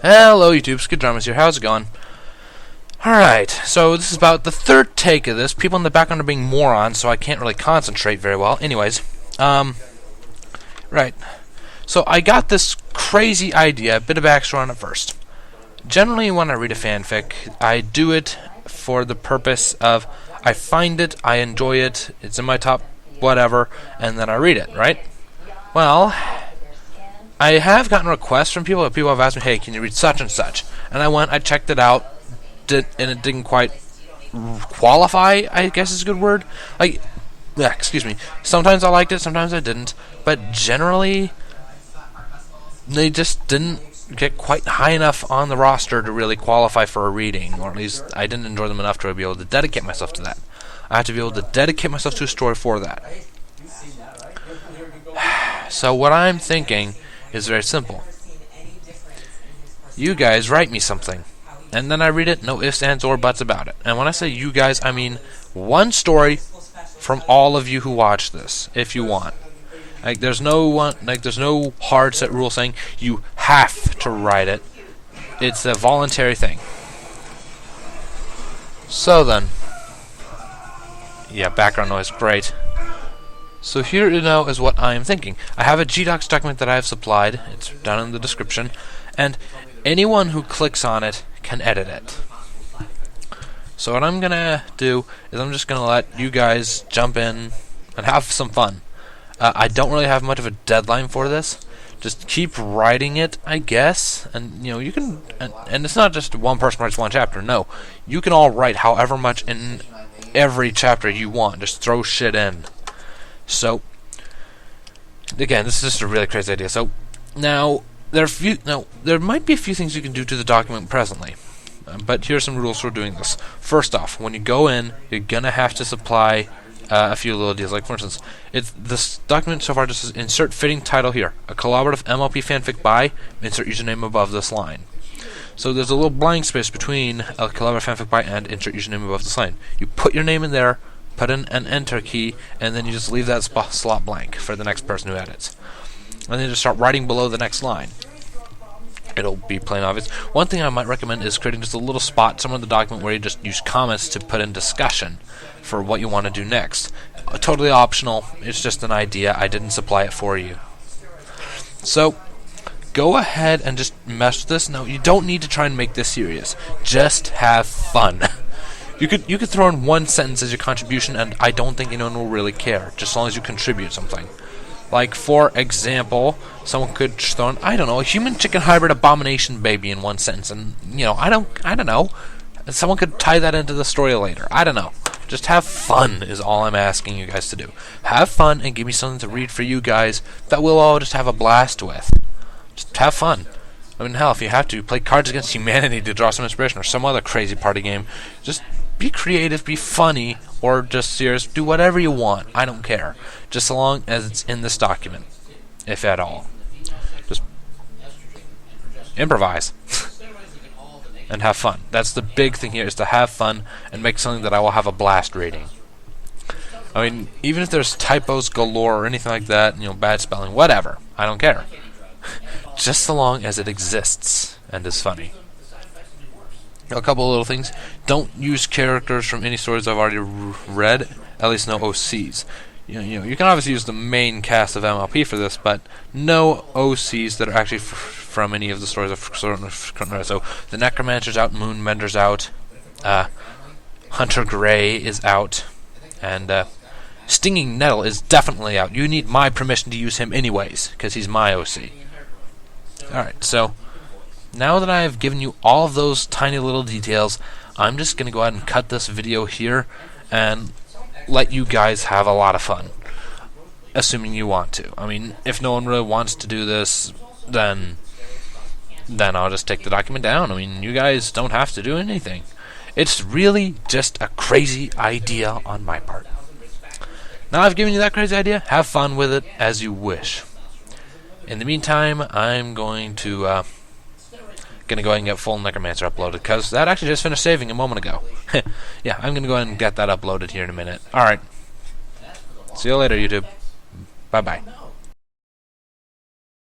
Hello YouTube, Skijaramaz here, how's it going? Alright, so this is about the third take of this. People in the background are being morons, so I can't really concentrate very well. Anyways, right. So I got this crazy idea, a bit of backstory on it first. Generally, when I read a fanfic, I do it for the purpose of, I find it, I enjoy it, it's in my top whatever, and then I read it, right? Well, I have gotten requests from people. People have asked me, hey, can you read such and such? And I went, I checked it out, and it didn't quite qualify, I guess is a good word. Excuse me. Sometimes I liked it, sometimes I didn't. But generally, they just didn't get quite high enough on the roster to really qualify for a reading. Or at least I didn't enjoy them enough to be able to dedicate myself to that. I have to be able to dedicate myself to a story for that. So what I'm thinking is very simple. You guys write me something, and then I read it, no ifs, ands, or buts about it. And when I say you guys, I mean one story from all of you who watch this, if you want. There's no hard set rule saying you have to write it. It's a voluntary thing. So then, yeah, background noise, great. So here now is what I am thinking. I have a GDocs document that I have supplied. It's down in the description. And anyone who clicks on it can edit it. So what I'm going to do is I'm just going to let you guys jump in and have some fun. I don't really have much of a deadline for this. Just keep writing it, I guess. And, you know, you can... And it's not just one person writes one chapter. No. You can all write however much in every chapter you want. Just throw shit in. So, again, this is just a really crazy idea. So, now there might be a few things you can do to the document presently, but here are some rules for doing this. First off, when you go in, you're gonna have to supply a few little deals. Like, for instance, this document so far just says insert fitting title here. A collaborative MLP fanfic by, insert username above this line. So there's a little blank space between a collaborative fanfic by and insert username above this line. You put your name in there. Put in an enter key, and then you just leave that slot blank for the next person who edits. And then just start writing below the next line. It'll be plain obvious. One thing I might recommend is creating just a little spot somewhere in the document where you just use comments to put in discussion for what you want to do next. Totally optional. It's just an idea. I didn't supply it for you. So, go ahead and just mess with this. No, you don't need to try and make this serious. Just have fun. You could throw in one sentence as your contribution, and I don't think anyone will really care, just as long as you contribute something. Like, for example, someone could throw in, I don't know, a human chicken hybrid abomination baby in one sentence, and, you know, I don't know. Someone could tie that into the story later. I don't know. Just have fun is all I'm asking you guys to do. Have fun and give me something to read for you guys that we'll all just have a blast with. Just have fun. I mean, hell, if you have to, play Cards Against Humanity to draw some inspiration, or some other crazy party game. Just be creative, be funny, or just serious. Do whatever you want. I don't care. Just so long as it's in this document, if at all. Just improvise and have fun. That's the big thing here, is to have fun and make something that I will have a blast reading. I mean, even if there's typos galore or anything like that, you know, bad spelling, whatever. I don't care. Just so long as it exists and is funny. A couple of little things. Don't use characters from any stories I've already read. At least no OCs. You know, you can obviously use the main cast of MLP for this, but no OCs that are actually from any of the stories I've read. So the Necromancer's out, Moonbender's out, Hunter Grey is out, and Stinging Nettle is definitely out. You need my permission to use him anyways, because he's my OC. Alright, so now that I have given you all of those tiny little details, I'm just going to go ahead and cut this video here and let you guys have a lot of fun. Assuming you want to. I mean, if no one really wants to do this, then I'll just take the document down. I mean, you guys don't have to do anything. It's really just a crazy idea on my part. Now I've given you that crazy idea, have fun with it as you wish. In the meantime, I'm going to go ahead and get full Necromancer uploaded, because that actually just finished saving a moment ago. Yeah, I'm going to go ahead and get that uploaded here in a minute. Alright. See you later, YouTube. Bye-bye.